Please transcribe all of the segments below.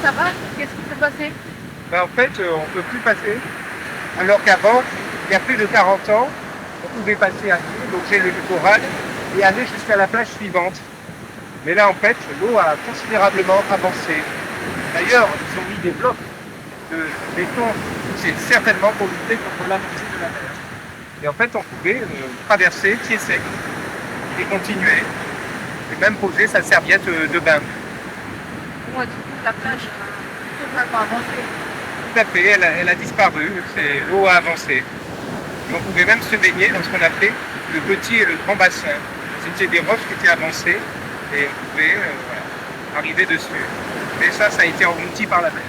Ça va? Qu'est-ce qui s'est passé? En fait, on ne peut plus passer. Alors qu'avant, il y a plus de 40 ans, on pouvait passer à pied, donc j'ai le littoral, et aller jusqu'à la plage suivante. Mais là, en fait, l'eau a considérablement avancé. D'ailleurs, ils ont mis des blocs de béton. C'est certainement pour lutter contre la montée de la mer. Et en fait, on pouvait traverser pied sec et continuer. Et même poser sa serviette de bain. Ouais, du coup, la plage a totalement avancé. Tout à fait, elle a disparu, l'eau a avancé. Et on pouvait même se baigner dans ce qu'on appelait le petit et le grand bassin. C'était des roches qui étaient avancées et on pouvait arriver dessus. Mais ça a été englouti par la mer.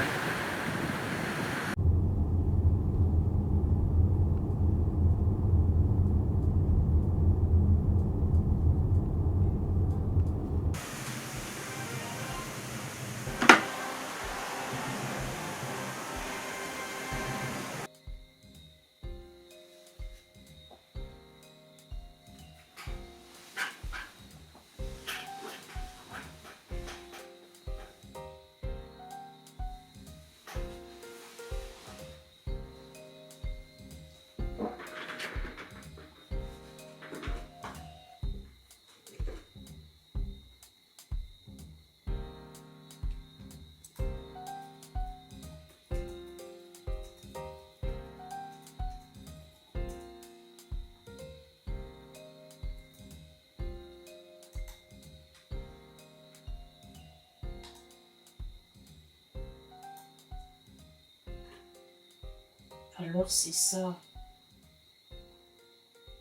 Alors c'est ça.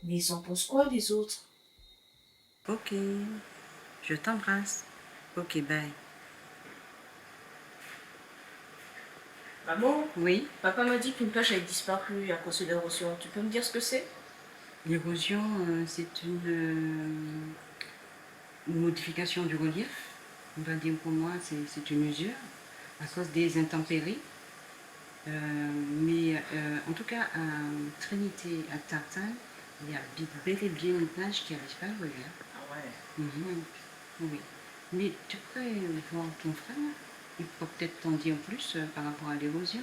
Mais ils en pensent quoi les autres? Ok, je t'embrasse. Ok, bye. Maman, Oui, papa m'a dit qu'une plage avait disparu à cause de l'érosion. Tu peux me dire ce que c'est? l'érosion, c'est une modification du relief. On va dire pour moi, c'est une usure à cause des intempéries. En tout cas, à Trinité, à Tartane, il y a bel et bien une plage qui n'arrive pas à ouvrir. Ah ouais. Mhm, oui. Mais tu pourrais voir ton frère. Il peut peut-être t'en dire plus par rapport à l'érosion.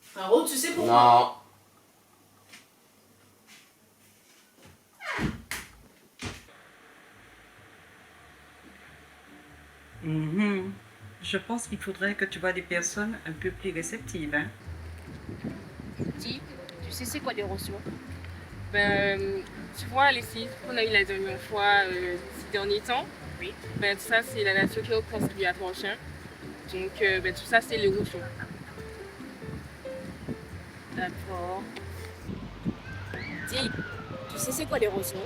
Frérot, tu sais pourquoi? Non. Mhm. Je pense qu'il faudrait que tu vois des personnes un peu plus réceptives. Hein? Dis, tu sais c'est quoi l'érosion? Ben, tu vois les sites qu'on a eu la dernière fois ces derniers temps, Oui. ben, tout ça c'est la nature qui reconstruit à prochain. Donc ben, tout ça c'est l'érosion. D'accord. Dis, tu sais c'est quoi l'érosion?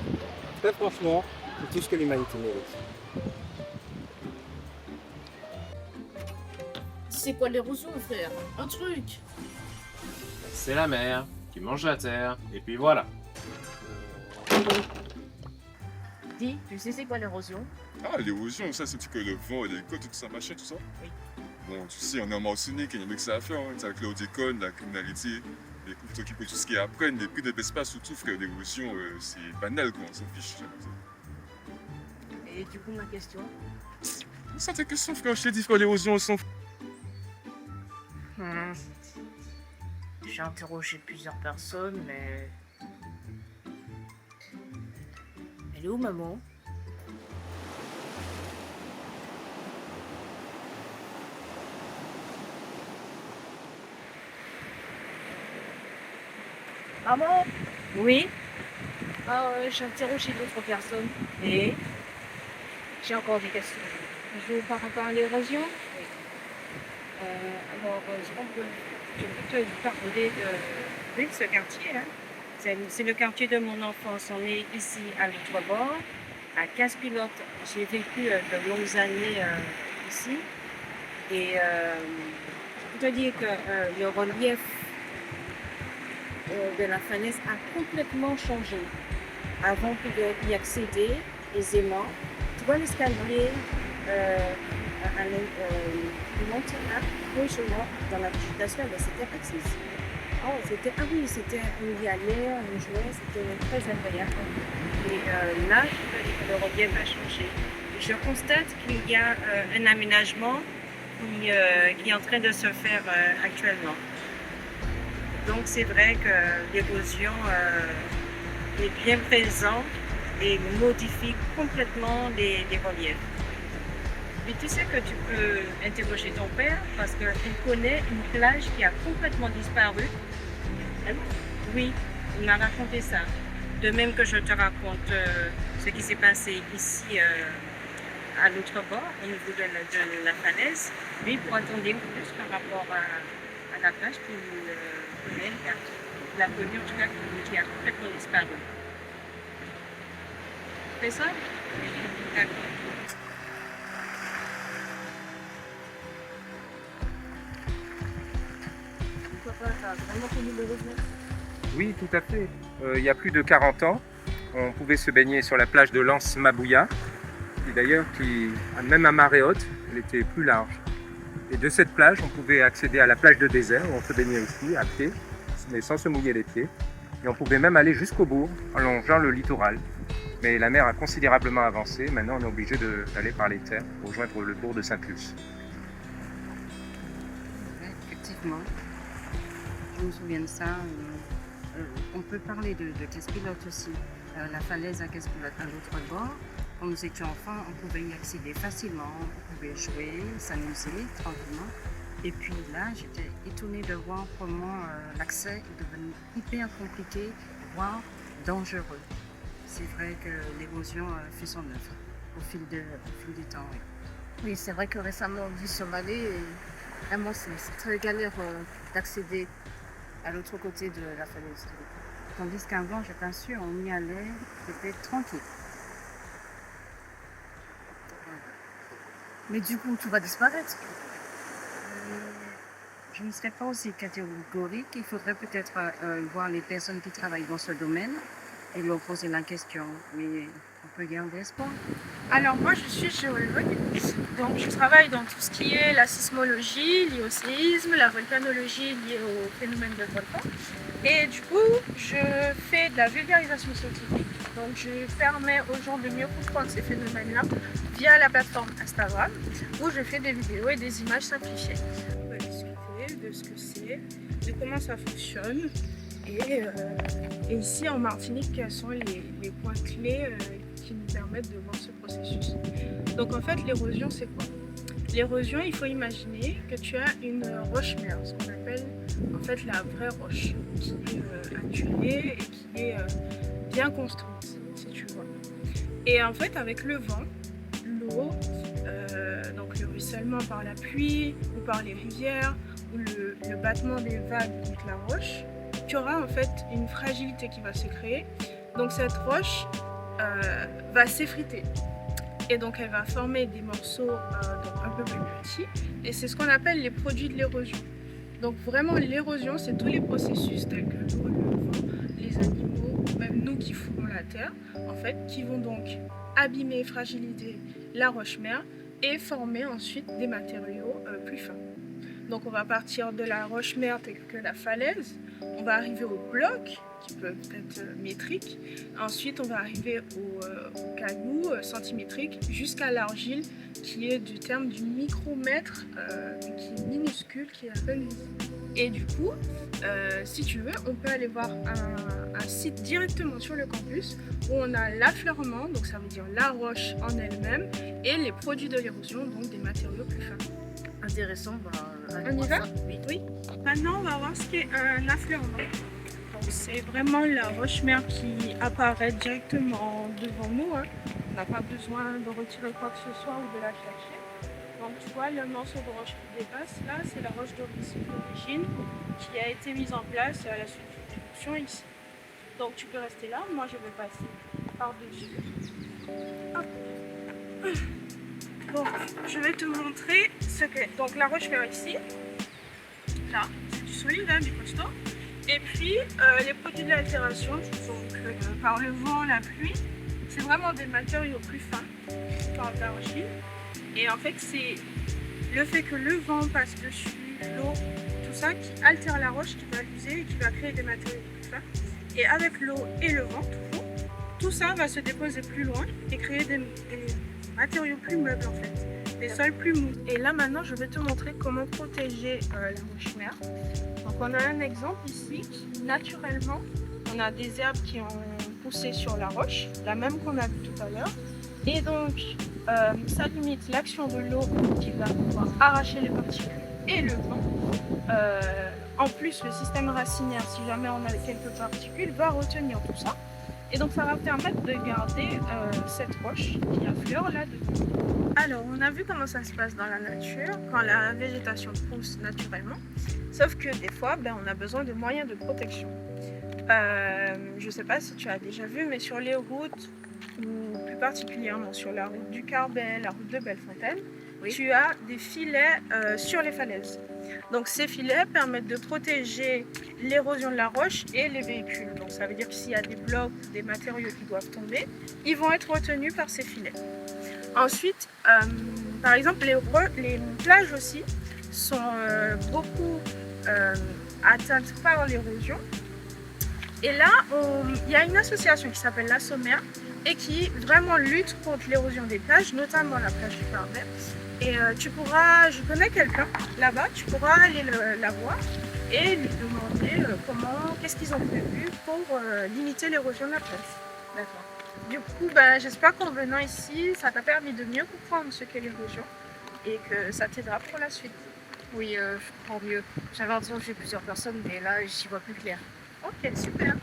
Très franchement, c'est tout ce que l'humanité mérite. C'est quoi l'érosion, frère? Un truc. C'est la mer qui mange la terre, et puis voilà. Dis, tu sais c'est quoi l'érosion? Ah, l'érosion, ça, c'est que le vent, les côtes, tout ça, machin, tout ça. Oui. Bon, tu sais, on est en Martinique, il y a que ça à faire, hein. C'est avec le déconne, la criminalité, les coups qui tout ce qu'ils apprennent, les prix de l'espace, surtout, frère, l'érosion, c'est banal, quoi, on s'en fiche. Et du coup, ma question? Ça, tes questions, frère, je t'ai dit, frère, l'érosion, on s'en fout. J'ai interrogé plusieurs personnes, mais... Elle est où, maman? Maman? Oui? J'ai interrogé d'autres personnes. Et? J'ai encore des questions. Par rapport à l'érosion, je pense que je peux te parler de ce quartier. Hein. C'est le quartier de mon enfance. On est ici à l'Outre-Bord, à 15 pilotes. J'ai vécu de longues années ici. Et je peux te dire que le relief de la falaise a complètement changé. Avant, on pouvait y accéder aisément. Tu vois l'escalier qui monte là, gauchement, dans la végétation, c'était accessible. Oh, c'était, on y allait, on jouait, c'était très agréable. Et là, le relief a changé. Je constate qu'il y a un aménagement qui est en train de se faire actuellement. Donc c'est vrai que l'érosion est bien présente et modifie complètement les reliefs. Mais tu sais que tu peux interroger ton père parce qu'il connaît une plage qui a complètement disparu. Oui, il m'a raconté ça. De même que je te raconte ce qui s'est passé ici à l'autre bord, au niveau de la falaise. Lui, il pourra t'en dire plus par rapport à la plage qu'il connaît, la connue en tout cas, qui a complètement disparu. C'est ça? D'accord. Pourquoi pas, t'as vraiment connu le relief? Oui, tout à fait. Il y a plus de 40 ans, on pouvait se baigner sur la plage de Lens Mabouya, qui même à marée haute, elle était plus large. Et de cette plage, on pouvait accéder à la plage de désert, où on se baignait aussi, à pied, mais sans se mouiller les pieds. Et on pouvait même aller jusqu'au bourg, en longeant le littoral. Mais la mer a considérablement avancé, maintenant on est obligé d'aller par les terres pour rejoindre le bourg de Saint-Luce. Ouais, effectivement, je me souviens de ça. On peut parler de Casse-Pilote aussi. La falaise à Casse-Pilote à l'autre bord. Quand nous étions enfants, on pouvait y accéder facilement, on pouvait jouer, s'amuser tranquillement. Et puis là, j'étais étonnée de voir comment l'accès est devenu hyper compliqué, voire dangereux. C'est vrai que l'érosion fait son œuvre au fil du temps. Oui. Oui, c'est vrai que récemment, on vit sur Malais et vraiment, c'est très galère d'accéder à l'autre côté de la falaise. Tandis qu'avant, je t'assure, on y allait, c'était tranquille. Mais du coup, tout va disparaître. Je ne serais pas aussi catégorique. Il faudrait peut-être voir les personnes qui travaillent dans ce domaine et leur poser la question. Mais on peut garder espoir. Alors moi je suis géologue, donc je travaille dans tout ce qui est la sismologie liée au séisme, la volcanologie liée au phénomène de volcan. Et du coup, je fais de la vulgarisation scientifique. Donc je permets aux gens de mieux comprendre ces phénomènes-là via la plateforme Instagram où je fais des vidéos et des images simplifiées. On va discuter de ce que c'est, de comment ça fonctionne. Et ici en Martinique, quels sont les points clés qui nous permettent de voir ce processus. Donc en fait, l'érosion, c'est quoi? L'érosion, il faut imaginer que tu as une roche-mère, ce qu'on appelle en fait la vraie roche, qui est acculée et qui est bien construite, si tu vois. Et en fait, avec le vent, l'eau, donc le ruissellement par la pluie ou par les rivières ou le battement des vagues contre la roche, tu auras en fait une fragilité qui va se créer. Donc cette roche va s'effriter et donc elle va former des morceaux donc un peu plus petits et c'est ce qu'on appelle les produits de l'érosion. Donc vraiment l'érosion, c'est tous les processus tels que l'eau, le vent, les animaux, même nous qui foulons la terre en fait, qui vont donc abîmer, fragiliser la roche-mère et former ensuite des matériaux plus fins. Donc on va partir de la roche-mère telle que la falaise, on va arriver aux blocs qui peuvent être métriques, ensuite on va arriver aux cailloux centimétriques jusqu'à l'argile qui est du terme du micromètre, qui est minuscule, qui est à peine visible. Et du coup, si tu veux, on peut aller voir un site directement sur le campus où on a l'affleurement, donc ça veut dire la roche en elle-même, et les produits de l'érosion, donc des matériaux plus fins. Intéressant, on y va? Oui. Maintenant, on va voir ce qu'est un affleurement. C'est vraiment la roche-mère qui apparaît directement devant nous. Hein. On n'a pas besoin de retirer quoi que ce soit ou de la chercher. Donc tu vois, le morceau de roche qui dépasse, là, c'est la roche d'origine qui a été mise en place à la suite d'une éruption ici. Donc tu peux rester là, moi je vais passer par-dessus. Bon, je vais te montrer ce qu'est. Donc la roche-mère ici, là, c'est du solide, hein, du costaud. Et puis les produits de l'altération, donc par le vent, la pluie, c'est vraiment des matériaux plus fins par l'argile. Et en fait, c'est le fait que le vent passe dessus, l'eau, tout ça qui altère la roche, qui va l'user et qui va créer des matériaux tout ça. Et avec l'eau et le vent, tout ça va se déposer plus loin et créer des matériaux plus meubles en fait, des sols plus mous. Et là maintenant, je vais te montrer comment protéger la roche mère. Donc on a un exemple ici, naturellement, on a des herbes qui ont poussé sur la roche, la même qu'on a vue tout à l'heure. Et donc, ça limite l'action de l'eau qui va pouvoir arracher les particules et le vent. En plus, le système racinaire, si jamais on a quelques particules, va retenir tout ça. Et donc, ça va permettre de garder cette roche qui affleure là-dedans. Alors, on a vu comment ça se passe dans la nature, quand la végétation pousse naturellement. Sauf que des fois, on a besoin de moyens de protection. Je ne sais pas si tu as déjà vu, mais sur les routes, ou plus particulièrement sur la route du Carbet, la route de Bellefontaine, oui, tu as des filets sur les falaises. Donc ces filets permettent de protéger l'érosion de la roche et les véhicules. Donc ça veut dire que s'il y a des blocs, des matériaux qui doivent tomber, ils vont être retenus par ces filets. Ensuite, par exemple, les plages aussi sont beaucoup atteintes par l'érosion. Et là, il y a une association qui s'appelle la Sommaire et qui vraiment lutte contre l'érosion des plages, notamment la plage du Carbet. Et je connais quelqu'un là-bas, tu pourras aller la voir et lui demander qu'est-ce qu'ils ont prévu pour limiter l'érosion de la plage. D'accord. Du coup, j'espère qu'en venant ici, ça t'a permis de mieux comprendre ce qu'est l'érosion et que ça t'aidera pour la suite. Oui, je comprends mieux. J'avais entendu plusieurs personnes, mais là, j'y vois plus clair. Ok, super.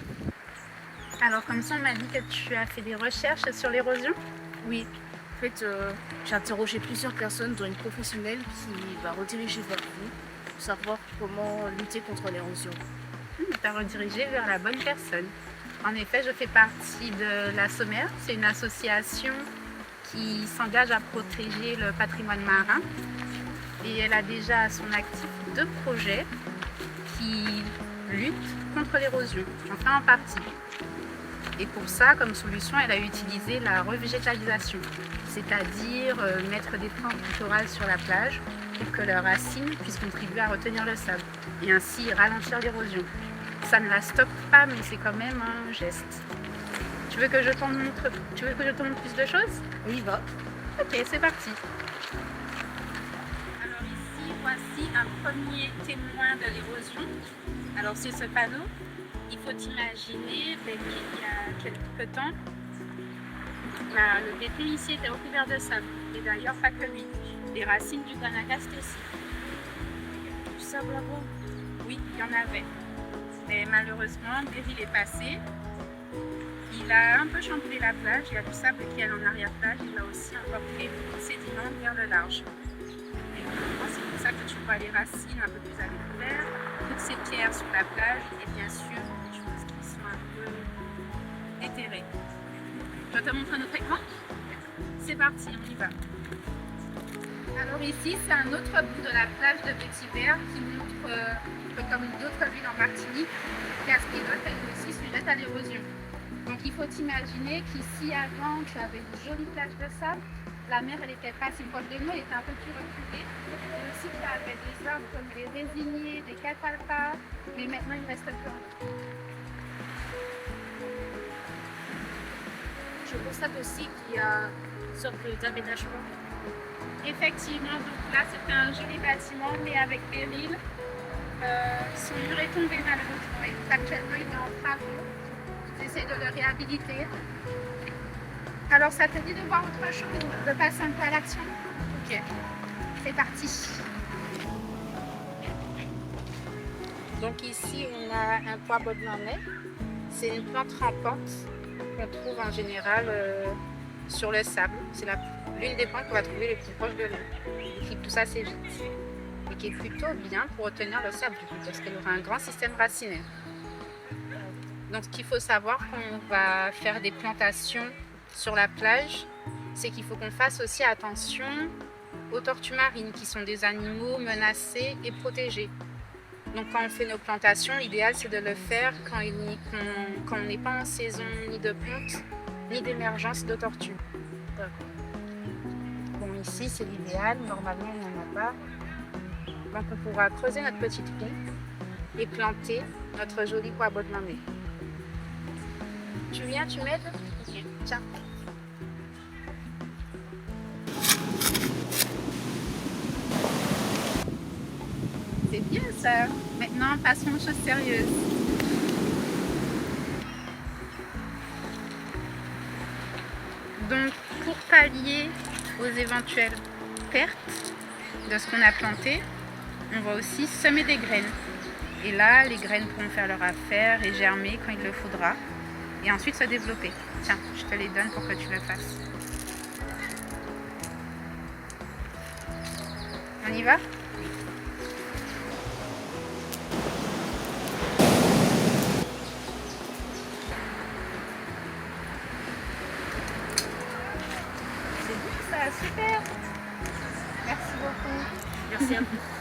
Alors comme ça, on m'a dit que tu as fait des recherches sur l'érosion? Oui. En fait, j'ai interrogé plusieurs personnes, dont une professionnelle qui va rediriger vers vous pour savoir comment lutter contre l'érosion. Tu as redirigé vers la bonne personne. En effet, je fais partie de la Sommaire. C'est une association qui s'engage à protéger le patrimoine marin. Et elle a déjà à son actif 2 projets qui luttent contre l'érosion, enfin en partie. Et pour ça, comme solution, elle a utilisé la revégétalisation, c'est-à-dire mettre des plantes littorales sur la plage pour que leurs racines puissent contribuer à retenir le sable et ainsi ralentir l'érosion. Ça ne la stoppe pas, mais c'est quand même un geste. Tu veux que je t'en montre plus de choses? Oui, va. Ok, c'est parti. Alors ici, voici un premier témoin de l'érosion. Alors c'est ce panneau. Il faut imaginer qu'il y a quelques temps, le béton ici était recouvert de sable. Et d'ailleurs, pas que lui. Les racines du Guanacaste ici. Du sable là-bas? Oui, il y en avait. Mais malheureusement, dès qu'il est passé, il a un peu chamboulé la plage. Il y a du sable qui est en arrière-plage. Il a aussi emporté beaucoup de sédiments vers le large. Et c'est pour ça que tu vois les racines un peu plus à découvert, toutes ces pierres sur la plage et bien sûr des choses qui sont un peu déterrées. Je te montre notre écran. C'est parti, on y va. Alors ici, c'est un autre bout de la plage de Petit-Vert qui montre comme d'autres villes en Martinique, Caspilote elle aussi sujette à l'érosion. Donc il faut imaginer qu'ici avant, tu avais une jolie plage de sable. La mer, elle n'était pas si proche de nous, elle était un peu plus reculée. Et aussi, tu avais des arbres comme des résiniers, des catalpas, mais maintenant, il ne reste plus. Je constate aussi qu'il y a une sorte d'aménagement. Effectivement, donc là, c'était un joli bâtiment, mais avec péril. Son mur est tombé malheureusement et actuellement, il est en travaux. J'essaie de le réhabiliter. Alors, ça te dit de voir autre chose, de passer un peu à l'action? Ok, c'est parti. Donc ici, on a un pois baudelainet. C'est une plante rampante qu'on trouve en général sur le sable. C'est l'une des plantes qu'on va trouver les plus proches de nous, qui pousse assez vite et qui est plutôt bien pour retenir le sable du coup, parce qu'elle aura un grand système racinaire. Donc, ce qu'il faut savoir quand on va faire des plantations sur la plage, c'est qu'il faut qu'on fasse aussi attention aux tortues marines qui sont des animaux menacés et protégés. Donc quand on fait nos plantations, l'idéal c'est de le faire quand on n'est pas en saison ni de ponte ni d'émergence de tortues. Bon, ici c'est l'idéal, normalement on n'en a pas. Donc on pourra creuser notre petite trou et planter notre joli pois botte mamé. Tu viens, tu m'aides? Ok. Tiens. C'est bien ça. Maintenant, passons aux choses sérieuses. Donc, pour pallier aux éventuelles pertes de ce qu'on a planté, on va aussi semer des graines. Et là, les graines pourront faire leur affaire et germer quand il le faudra. Et ensuite se développer. Tiens, je te les donne pour que tu le fasses. On y va? C'est bien ça, super! Merci beaucoup. Merci à vous.